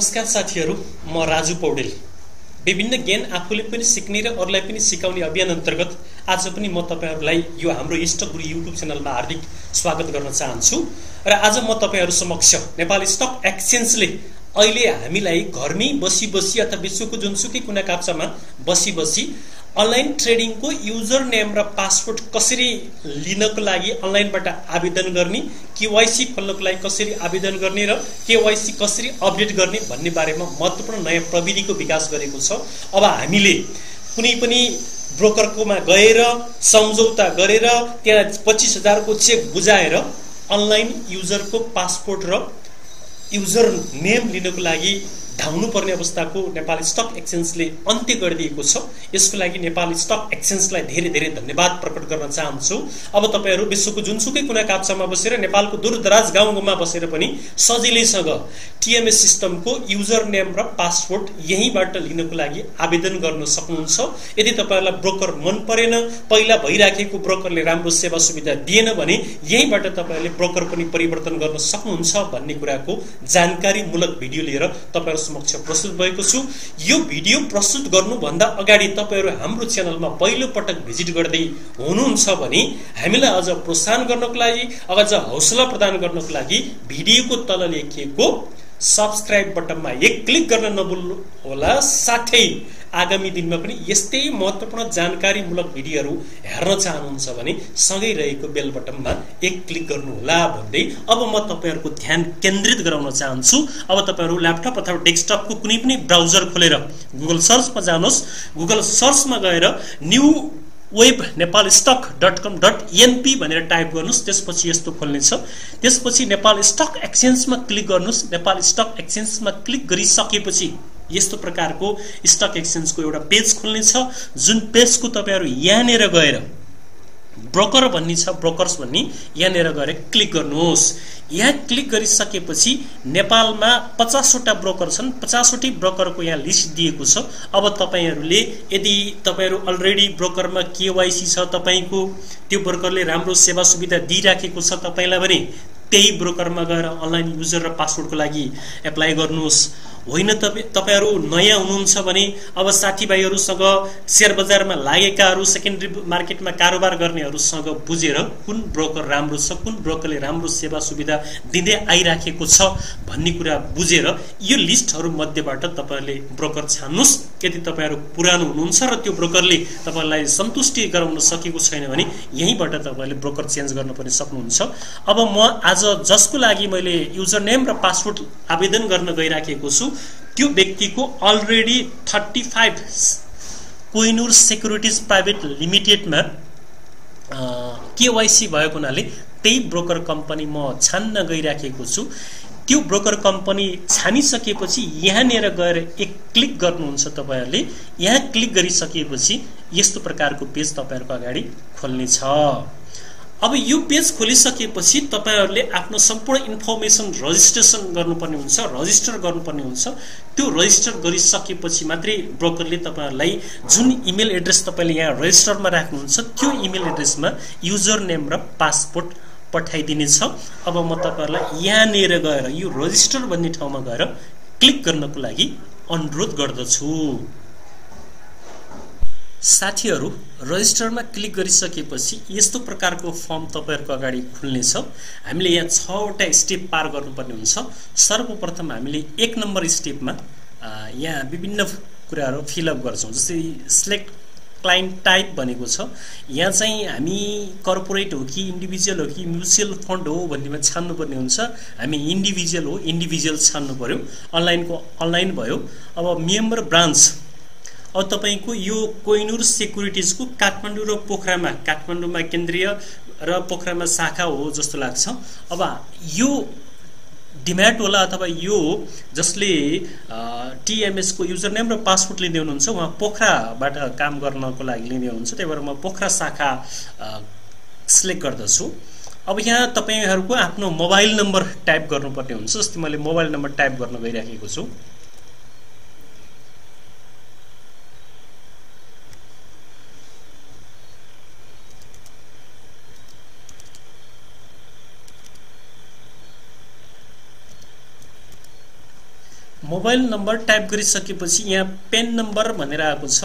नमस्कार साथीहरु, म राजु पौडेल। विभिन्न ज्ञान आफूले पनि सिक्ने र अरूलाई पनि सिकाउने अभियान अन्तर्गत आज पनि म तपाईहरुलाई यो हाम्रो इष्टगुरु युट्युब च्यानलमा हार्दिक स्वागत गर्न चाहन्छु। र आज म तपाईहरु समक्ष नेपाल स्टक एक्सचेन्जले अहिले हामीलाई घरमै बसी बसी अथवा विश्वको जुनसुकै कुना काप्चामा बसी बसी अनलाइन ट्रेडिङ को युजर नेम र पासवर्ड कसरी लिनको लागि अनलाइनबाट आवेदन गर्ने, केवाईसी खोल्नको लागि कसरी आवेदन गर्ने र केवाईसी कसरी अपडेट गर्ने भन्ने बारेमा महत्त्वपूर्ण नयाँ प्रविधिको विकास गरेको छ। अब हामीले कुनै पनि ब्रोकरकोमा गएर सम्झौता गरेर त्यहाँ 25,000 को चेक बुझाएर अनलाइन युजरको पासपोर्ट र युजर नेम लिनको लागि धाउनु पर्ने अवस्थाको नेपाल स्टक एक्सचेन्जले अन्त्य गरिदिएको छ। यसको लागि नेपाल स्टक एक्सचेन्जलाई धेरै धेरै धन्यवाद प्रकट गर्न चाहन्छु। अब तपाईहरु विश्वको जुनसुकै कुना काप्चामा बसेर नेपालको दूरदराज गाउँमा बसेर पनि सजिलैसँग TMS सिस्टमको युजर नेम र पासवर्ड यहीबाट लिनको लागि आवेदन गर्न सक्नुहुन्छ। यदि तपाईहरुलाई ब्रोकर मन परेन, पहिला भइराखेको ब्रोकरले राम्रो सेवा सुविधा दिएन भने यहीबाट तपाईहरुले ब्रोकर पनि परिवर्तन गर्न सक्नुहुन्छ भन्ने कुराको जानकारीमूलक भिडियो लिएर तपाईहरु समक्ष प्रस्तुत भएको छु। यो भिडियो प्रस्तुत गर्नु भन्दा अगाडि तपाईहरु हाम्रो च्यानलमा पहिलो पटक भिजिट गर्दै हुनुहुन्छ भने हामीलाई अझ प्रोत्साहन गर्नको लागि, अझ हौसला प्रदान गर्नको लागि भिडियोको तल लेखिएको सब्स्क्राइब बटनमा एक क्लिक गर्न नभुल्नु होला। साथै आगामी दिनमा पनि यस्तै महत्त्वपूर्ण जानकारीमूलक भिडियोहरु हेर्न चाहनुहुन्छ भने सँगै रहेको बेल बटनमा एक क्लिक गर्नु होला भन्दै अब म तपाईहरुको ध्यान केन्द्रित गराउन चाहन्छु। अब तपाईहरु ल्यापटप अथवा डेस्कटपको कुनै पनि ब्राउजर खोलेर गुगल सर्चमा जानुहोस्। गुगल सर्चमा गएर न्यू वेब nepalstock.com.np भनेर टाइप गर्नुस्। त्यसपछि यस्तो खोल्नेछ। त्यसपछि नेपाल स्टक एक्सचेन्जमा क्लिक गर्नुस्। नेपाल स्टक एक्सचेन्जमा क्लिक गरिसकेपछि यस्तो प्रकारको स्टक एक्सचेन्जको एउटा पेज खोल्नेछ। जुन पेजको तपाईहरु यहाँनेर गएर ब्रोकर भन्ने छ, ब्रोकर्स भन्ने यहाँनेर गएर क्लिक गर्नुहोस्। यहाँ क्लिक गरिसकेपछि नेपालमा 50 वटा ब्रोकर छन्। 50 वटै ब्रोकरको यहाँ लिस्ट दिएको छ। अब तपाईहरुले यदि तपाईहरु अलरेडी ब्रोकरमा केवाईसी छ, तपाईको त्यो ब्रोकरले राम्रो सेवा सुविधा दिइराखेको छ तपाईलाई भने त्यही ब्रोकरमा गएर अनलाइन युजर र पासवर्डको लागि एप्लाई गर्नुहोस्। होइन तपाईहरु नयाँ हुनुहुन्छ भने अब साथीभाइहरुसँग शेयर बजारमा लागेकाहरु, सेकेन्डरी मार्केटमा कारोबार गर्नेहरुसँग बुझेर कुन ब्रोकर राम्रो छ, कुन ब्रोकरले राम्रो सेवा सुविधा दिँदै आइराखेको छ भन्ने कुरा बुझेर यो लिस्टहरु मध्येबाट तपाईहरुले ब्रोकर छान्नुस्। यदि तपाईहरु पुरानो हुनुहुन्छ र त्यो ब्रोकरले तपाईलाई सन्तुष्टि गराउन सकेको छैन भने यहीबाट तपाईहरुले ब्रोकर चेन्ज गर्न पनि सक्नुहुन्छ। अब म आज जसको लागि मैले युजर नेम र पासवर्ड आवेदन गर्न गइराखेको छु त्यो व्यक्तिको अलरेडी 35 कोइनुर सेक्युरिटीज प्राइभेट लिमिटेडमा केवाईसी भएको हुनाले त्यही ब्रोकर कम्पनी म छान्न गइराखेको छु। त्यो ब्रोकर कम्पनी छानिसकेपछि यहाँनेर गएर एक क्लिक गर्नुहुन्छ तपाईहरुले। यहाँ क्लिक गरिसकेपछि यस्तो प्रकारको पेज तपाईहरुको अगाडि खोल्नेछ। अब यो पेज खोलिसकेपछि तपाईहरुले आफ्नो सम्पूर्ण इन्फर्मेसन रजिस्ट्रेसन गर्नुपर्ने हुन्छ, रजिस्टर गर्नुपर्ने हुन्छ। त्यो रजिस्टर गरिसकेपछि मात्रै ब्रोकरले तपाईहरुलाई जुन इमेल एड्रेस तपाईले यहाँ रजिस्टरमा राख्नुहुन्छ त्यो इमेल एड्रेसमा युजर नेम र पासपोर्ट पठाइदिनेछ। अब म तपाईहरुलाई यहाँनेर गएर यो रजिस्टर भन्ने ठाउँमा गएर क्लिक गर्नको लागि अनुरोध गर्दछु। साथीहरु, रजिस्टरमा क्लिक गरिसकेपछि यस्तो प्रकारको फर्म तपाईहरुको अगाडि खुल्नेछ। हामीले यहाँ 6 वटा स्टेप पार गर्नुपर्ने हुन्छ। सर्वप्रथम हामीले 1 नम्बर स्टेपमा यहाँ विभिन्न कुराहरु फिल अप गर्छौं। जस्तै सिलेक्ट क्लाइन्ट टाइप भनेको छ। यहाँ चाहिँ हामी कर्पोरेट हो कि इन्डिभिजुअल हो कि म्युचुअल फन्ड हो भन्नेमा छान्नुपर्ने हुन्छ। हामी इन्डिभिजुअल हो, इन्डिभिजुअल छान्नु पर्यो। अनलाइनको अनलाइन भयो। अब मेम्बर ब्रान्च, अब तपाईको यो कोइनुर सेक्युरिटीजको काठमाडौँ र पोखरामा, काठमाडौँमा केन्द्रीय र पोखरामा शाखा हो जस्तो लाग्छ। अब यो डिम्याट होला अथवा यो जसले TMS को युजर नेम र पासवर्ड लिँदै हुनुहुन्छ उहाँ पोखराबाट काम गर्नको लागि लिँदै हुनुहुन्छ। त्यही भएर म पोखरा शाखा सिलेक्ट गर्दछु। अब यहाँ तपाईहरुको आफ्नो मोबाइल नम्बर टाइप गर्नुपर्ने हुन्छ। जस्तै मैले मोबाइल नम्बर टाइप गर्न गइराखेको छु। मोबाइल नम्बर टाइप गरिसकेपछि यहाँ पेन नम्बर भनेर आएको छ।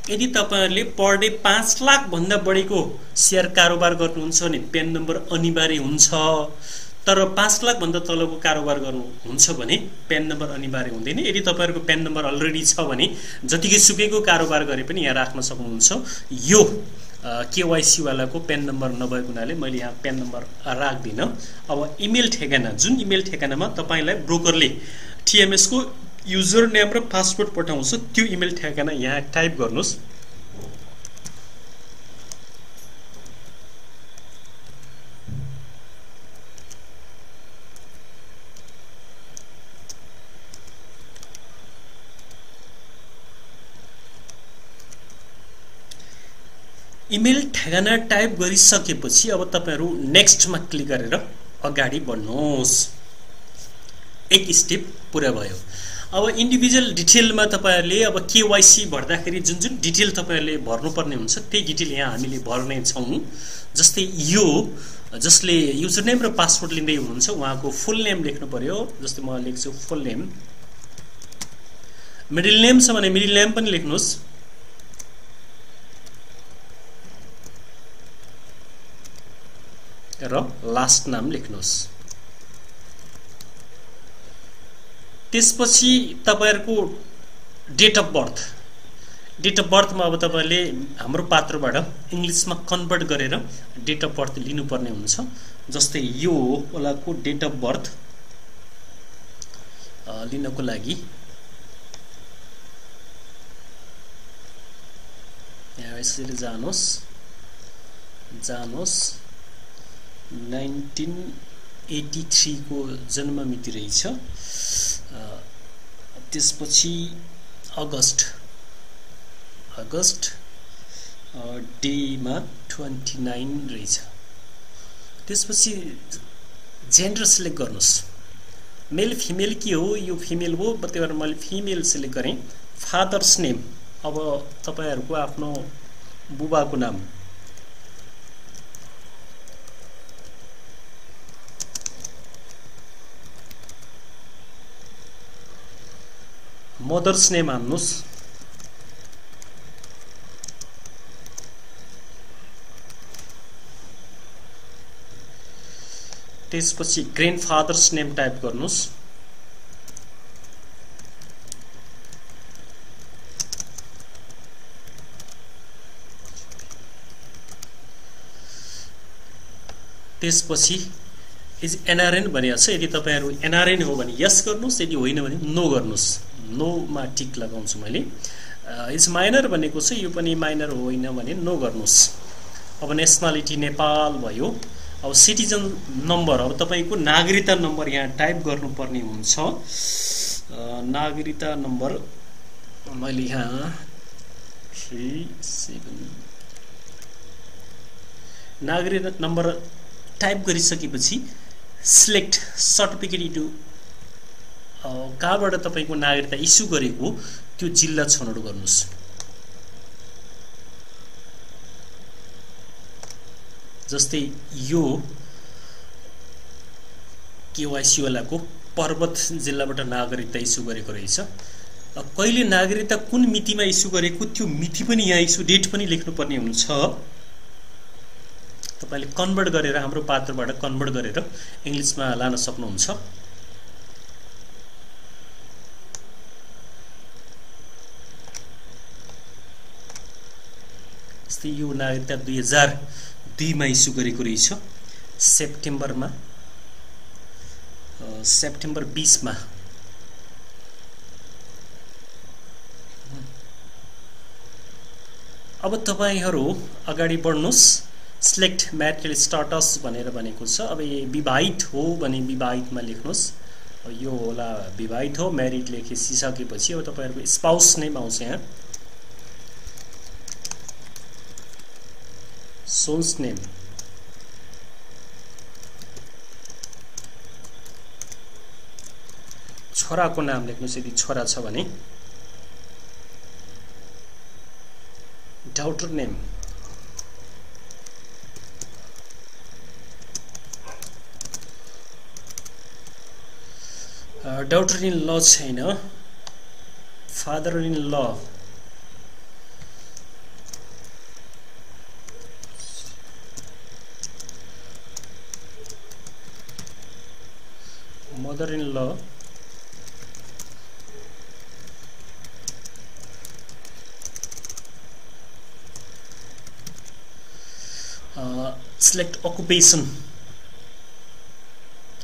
यदि तपाईहरुले पर डे 5 लाख भन्दा बढीको शेयर कारोबार गर्नुहुन्छ भने पेन नम्बर अनिवार्य हुन्छ। तर 5 लाख भन्दा तलको कारोबार गर्नुहुन्छ भने पेन नम्बर अनिवार्य हुँदैन। यदि तपाईहरुको पेन नम्बर अलरेडी छ भने जतिकै सुकैको कारोबार गरे पनि यहाँ राख्न सक्नुहुन्छ। यो केवाईसी वालाको पेन नम्बर नभएको हुनाले मैले यहाँ पेन नम्बर राख्दिन। अब इमेल ठेगाना, जुन इमेल ठेगानामा तपाईलाई ब्रोकरले TMS को युजर नेम र पासवर्ड पठाउँछ त्यो इमेल ठेगाना यहाँ टाइप गर्नुस्। इमेल ठेगाना टाइप गरिसकेपछि अब तपाईहरु नेक्स्टमा क्लिक गरेर अगाडि बढ्नुहोस्। एक स्टेप पुरा भयो। अब इन्डिभिजुअल डिटेलमा तपाईहरुले अब केवाईसी भर्दाखेरि जुन जुन डिटेल तपाईहरुले भर्नुपर्ने हुन्छ त्यही डिटेल यहाँ हामीले भर्ने छौं। जस्तै यो जसले युजर नेम र पासवर्ड लिँदै हुनुहुन्छ उहाँको फुल नेम लेख्नु पर्यो। जस्तै म लेख्छु फुल नेम। मिडल नेम छ भने मिडल नेम पनि लेख्नुस्। र लास्ट नाम लेख्नुस्। त्यसपछि तपाईहरुको डेट अफ बर्थमा अब तपाईले हाम्रो पात्रबाट इंग्लिशमा कन्भर्ट गरेर डेट अफ बर्थ लिनुपर्ने हुन्छ। जस्तै यो वालाको डेट अफ बर्थ लिनको लागि यहाँ यसरी जानुहोस् 1983 को जन्म मिति रहेछ। त्यसपछि अगस्त डे मा 29 रहेछ। त्यसपछि जेन्डर सिलेक्ट गर्नुस्। मेल फिमेल के हो, यो फिमेल हो, त्यही भएर मैले फिमेल सिलेक्ट गरेँ। फादर्स नेम, अब तपाईहरुको आफ्नो बुबाको नाम। मदर्स नेम हाल्नुस्। त्यसपछि ग्रैन्डफादर्स नेम टाइप गर्नुस्। त्यसपछि इज एनआरएन भनिएको छ। यदि तपाईहरु एनआरएन हो भने यस गर्नुस्, यदि होइन भने नो गर्नुस्। नो मा टिक लगाउँछु मैले। इज माइनर भनेको छ, यो पनि माइनर होइन भने नो गर्नुस्। अब नेशनलिटी नेपाल भयो। अब सिटिजन नम्बर, अब तपाईको नागरिकता नम्बर यहाँ टाइप गर्नुपर्ने हुन्छ। नागरिकता नम्बर मैले यहाँ 37 नागरिकता नम्बर टाइप गरिसकेपछि सिलेक्ट सर्टिफिकेट इटु कहाँबाट तपाईको नागरिकता इस्यु गरेको त्यो जिल्ला छनौट गर्नुस्। जस्तै यो केवाईसी वालाको पर्वत जिल्लाबाट नागरिकता इस्यु गरेको रहेछ। कहिले नागरिकता कुन मितिमा इस्यु गरेको त्यो मिति पनि यहाँ इस्यु डेट पनि लेख्नुपर्ने हुन्छ। तपाईले कन्भर्ट गरेर हाम्रो पात्रबाट कन्भर्ट गरेर इंग्लिशमा लान सक्नुहुन्छ। जस्तै यो नागरिकता 2002 मा इस्यु गरेको रहेछ। सेप्टेम्बर 20 मा। अब तपाईहरु अगाडि बढ्नुस्। सिलेक्ट म्यारिटल स्टेटस भनेर भनेको छ। अब विवाहित हो भने विवाहितमा लेख्नुस्। यो होला विवाहित हो, म्यारिड लेखिसकेपछि अब तपाईहरुको स्पाउस नेम आउँछ यहाँ। सोन्स नेम, छोराको नाम लेख्नुस् यदि छोरा छ भने। डाउटर नेम, डाउटर इन ल छैन, father-in-law, mother-in-law, select occupation,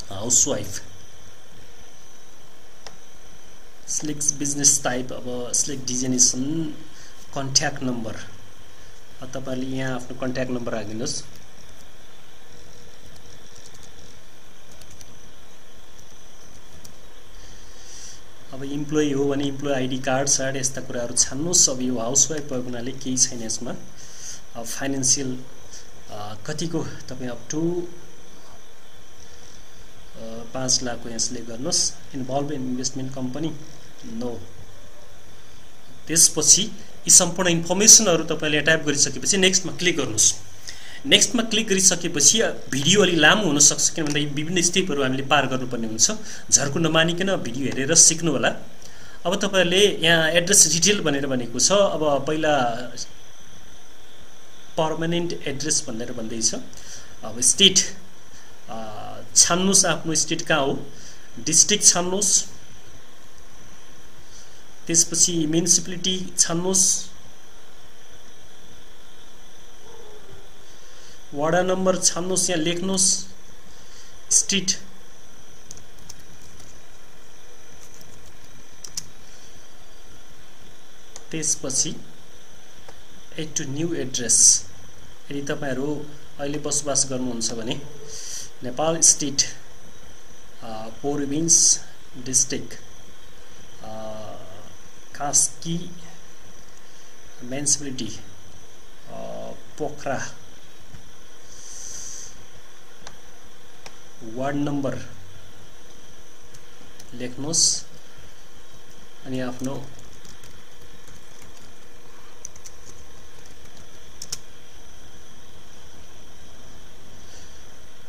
housewife, select business type, अब select designation, contact number, तपाईले यहाँ आफ्नो contact number राखिदिनुस्। अब इम्प्लोइ हो भने इम्प्लोइ आइडी कार्ड सार्ड यस्ता कुराहरु छान्नुस्। अब यो हाउसवाइफ भएको हुनाले केही छैन यसमा। अब फाइनान्शियल कतिको तपाई अप टु 5 लाख को यहाँ सिलेक्ट गर्नुस्। इन्भल्भ इन इन्भेस्टमेन्ट कम्पनी नो। त्यसपछि यी सम्पूर्ण इन्फर्मेसनहरु तपाईले टाइप गरिसकेपछि नेक्स्ट मा क्लिक गर्नुस्। नेक्स्ट मा क्लिक गरिसकेपछि भिडियो अलि लामो हुन सक्छ किनभने विभिन्न स्टेपहरु हामीले पार गर्नुपर्ने हुन्छ। झर्को नमानिकन भिडियो हेरेर सिक्नु होला। अब तपाईहरुले यहाँ एड्रेस डिटेल भनेर भनेको छ। अब पहिला पर्मानेन्ट एड्रेस भनेर भन्दै छ। अब स्टेट छान्नुस्, आफ्नो स्टेट कहाँ हो, डिस्ट्रिक्ट छान्नुस्। त्यसपछि म्युनिसिपालिटी छान्नुस्, वडा नम्बर छान्नुस्, यहाँ लेख्नुस् स्ट्रीट, त्यसपछि एड टु न्यू एड्रेस। यदि तपाईहरु अहिले बसोबास गर्नुहुन्छ भने Nepal state province district Kaski municipality Pokhara, ward number लेख्नुस् अनि आफ्नो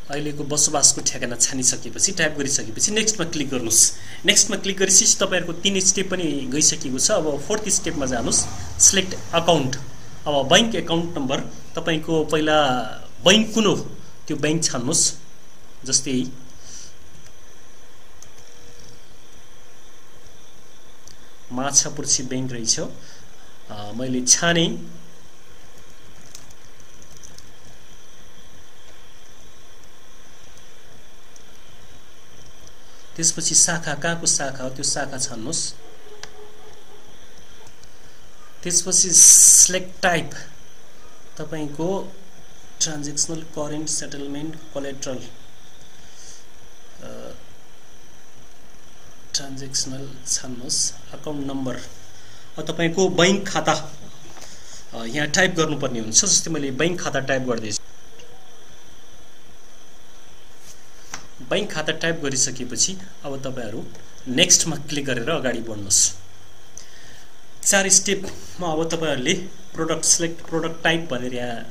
अहिलेको बसोबासको ठेगाना छानिसकेपछि टाइप गरिसकेपछि नेक्स्ट मा क्लिक गर्नुस्। नेक्स्ट मा क्लिक गरेपछि तपाईहरुको 3 स्टेप पनि गइसकेको छ। अब 4th स्टेपमा जानुस्, सिलेक्ट अकाउन्ट। अब बैंक अकाउन्ट नम्बर तपाईको पहिला बैंक कुन हो त्यो बैंक छान्नुस्। जस्तै माछापुर्छी बैंक रहेछ, मैले छाने। त्यसपछि शाखा कहाँको शाखा हो त्यो शाखा छान्नुस्। त्यसपछि सिलेक्ट टाइप तपाईको transactional, current, settlement, collateral, transactional छान्नुस्। अकाउन्ट नम्बर तपाईको बैंक खाता यहाँ टाइप गर्नुपर्ने हुन्छ। जस्तै मैले बैंक खाता टाइप गर्दै छु। बैंक खाता टाइप गरिसकेपछि अब तपाईहरु नेक्स्ट मा क्लिक गरेर अगाडि बढ्नुस्। 4 स्टेपमा अब तपाईहरुले प्रोडक्ट सिलेक्ट प्रोडक्ट टाइप भनेर यहाँ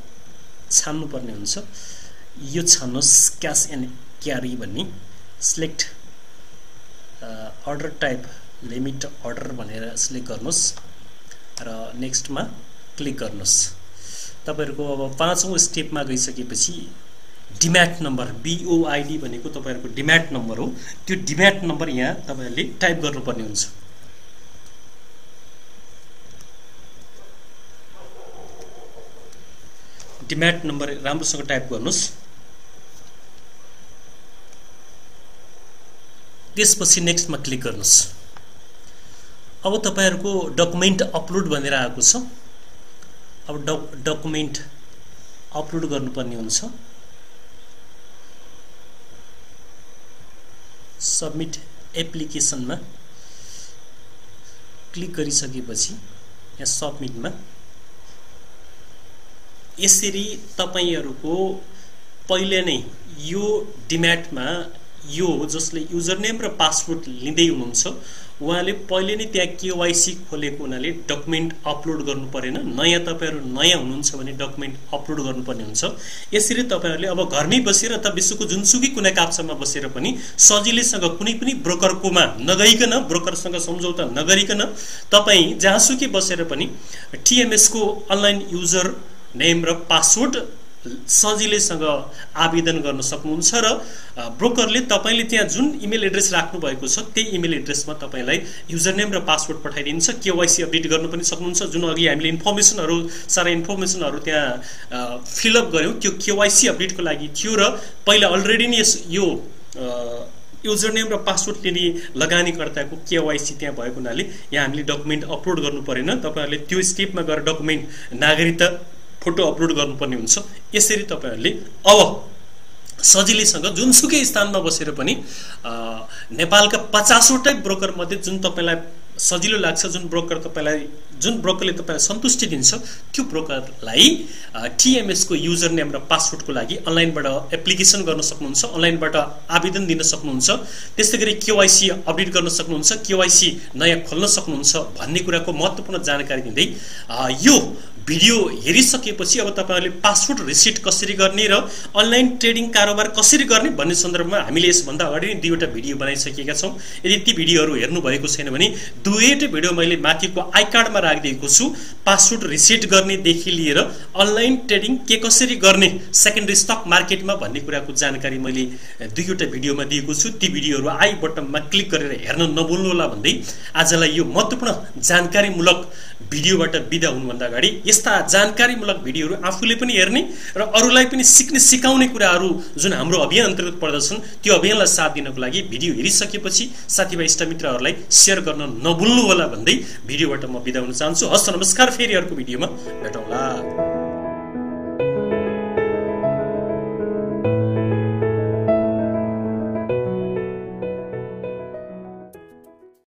छान्नु पर्ने हुन्छ। यो छान्नुस् क्याश एन्ड क्यारी भन्ने। Select order type limit order भनेर सिलेक्ट गर्नुस् र नेक्स्ट मा क्लिक गर्नुस्। तपाईहरुको अब 5औं स्टेपमा गइसकेपछि डिम्याट नम्बर BOID भनेको तपाईहरुको डिम्याट नम्बर हो। त्यो डिम्याट नम्बर यहाँ तपाईहरुले टाइप गर्नुपर्ने हुन्छ। डिम्याट नम्बर राम्रोसँग टाइप गर्नुस्। त्यसपछि नेक्स्ट मा क्लिक गर्नुस्। अब तपाईहरुको डकुमेन्ट अपलोड भनेर आएको छ। अब डकुमेन्ट अपलोड गर्नुपर्ने हुन्छ। सबमिट एप्लिकेसनमा क्लिक गरिसकेपछि यहाँ सबमिटमा यसरी तपाईहरुको पहिले नै यो डिम्याटमा यो जसले युजर नेम र पासवर्ड लिँदै हुनुहुन्छ उहाँले पहिले नै त्यहाँ केवाइसी खोलेको हुनाले डकुमेन्ट अपलोड गर्नु परेन। नयाँ तपाईहरु नयाँ हुनुहुन्छ भने डकुमेन्ट अपलोड गर्नुपर्ने हुन्छ। यसरी तपाईहरुले अब घरमै बसेर त विश्वको जुनसुकै कुनै काप्चामा बसेर पनि सजिलैसँग कुनै पनि ब्रोकरकोमा नगइकन, ब्रोकरसँग सम्झौता नगरिकन तपाई जहाँसुकै बसेर पनि TMS को अनलाइन युजर नेम र पासवर्ड सजिलैसँग आवेदन गर्न सक्नुहुन्छ र ब्रोकरले तपाईले त्यहाँ जुन इमेल एड्रेस राख्नु भएको छ त्यही इमेल एड्रेसमा तपाईलाई युजर नेम र पासवर्ड पठाइदिन्छ। केवाइसी अपडेट गर्न पनि सक्नुहुन्छ। जुन अघि हामीले सारा इन्फर्मेसनहरु त्यहाँ फिलअप गर्यौं त्यो केवाइसी अपडेटको लागि थियो र पहिला अलरेडी नै यो युजर नेम र पासवर्ड लिने लगानीकर्ताको केवाइसी त्यहाँ भएको हुनाले यहाँ हामीले डकुमेन्ट अपलोड गर्नु परेन। तपाईहरुले त्यो स्टेपमा गएर डकुमेन्ट नागरिकता फोटो अपलोड गर्नुपर्ने हुन्छ। यसरी तपाईहरुले अब सजिलैसँग जुनसुकै स्थानमा बसेर पनि नेपालका 50 वटै ब्रोकर मध्ये जुन तपाईलाई सजिलो लाग्छ, जुन ब्रोकरले तपाईलाई सन्तुष्टि दिन्छ त्यो ब्रोकरलाई TMS को युजर नेम र पासवर्डको लागि अनलाइनबाट एप्लिकेसन गर्न सक्नुहुन्छ, अनलाइनबाट आवेदन दिन सक्नुहुन्छ। त्यसैगरी केवाइसी अपडेट गर्न सक्नुहुन्छ, केवाइसी नयाँ खोल्न सक्नुहुन्छ भन्ने कुराको महत्त्वपूर्ण जानकारी दिँदै यो भिडियो हेरिसकेपछि अब तपाईहरुले पासवर्ड रिसेट कसरी गर्ने र अनलाइन ट्रेडिङ कारोबार कसरी गर्ने भन्ने सन्दर्भमा हामीले यसभन्दा अगाडि नै दुईवटा भिडियो बनाइसकेका छौं। यदि ती भिडियोहरु हेर्नु भएको छैन भने दुईवटै भिडियो मैले माथिको आई कार्डमा राखिदिएको छु। पासवर्ड रिसेट गर्ने देखि लिएर अनलाइन ट्रेडिङ के कसरी गर्ने सेकेन्डरी स्टक मार्केटमा भन्ने कुराको जानकारी मैले दुईवटा भिडियोमा दिएको छु। ती भिडियोहरु आई बटनमा क्लिक गरेर हेर्न नभुल्नु होला भन्दै आजलाई यो महत्त्वपूर्ण जानकारीमूलक भिडियोबाट बिदा हुनुभन्दा अगाडि यस्ता जानकारीमूलक भिडियोहरु आफूले पनि हेर्ने र अरूलाई पनि सिकाउने कुराहरु जुन हाम्रो अभियान अन्तर्गत पर्दछन् त्यो अभियानलाई साथ दिनको लागि भिडियो हेरिसकेपछि साथीभाइ इष्टमित्रहरुलाई शेयर गर्न नभुल्नु होला भन्दै भिडियोबाट म बिदा हुन चाहन्छु। हस्त नमस्कार, फेरि अर्को भिडियोमा भेटौँला।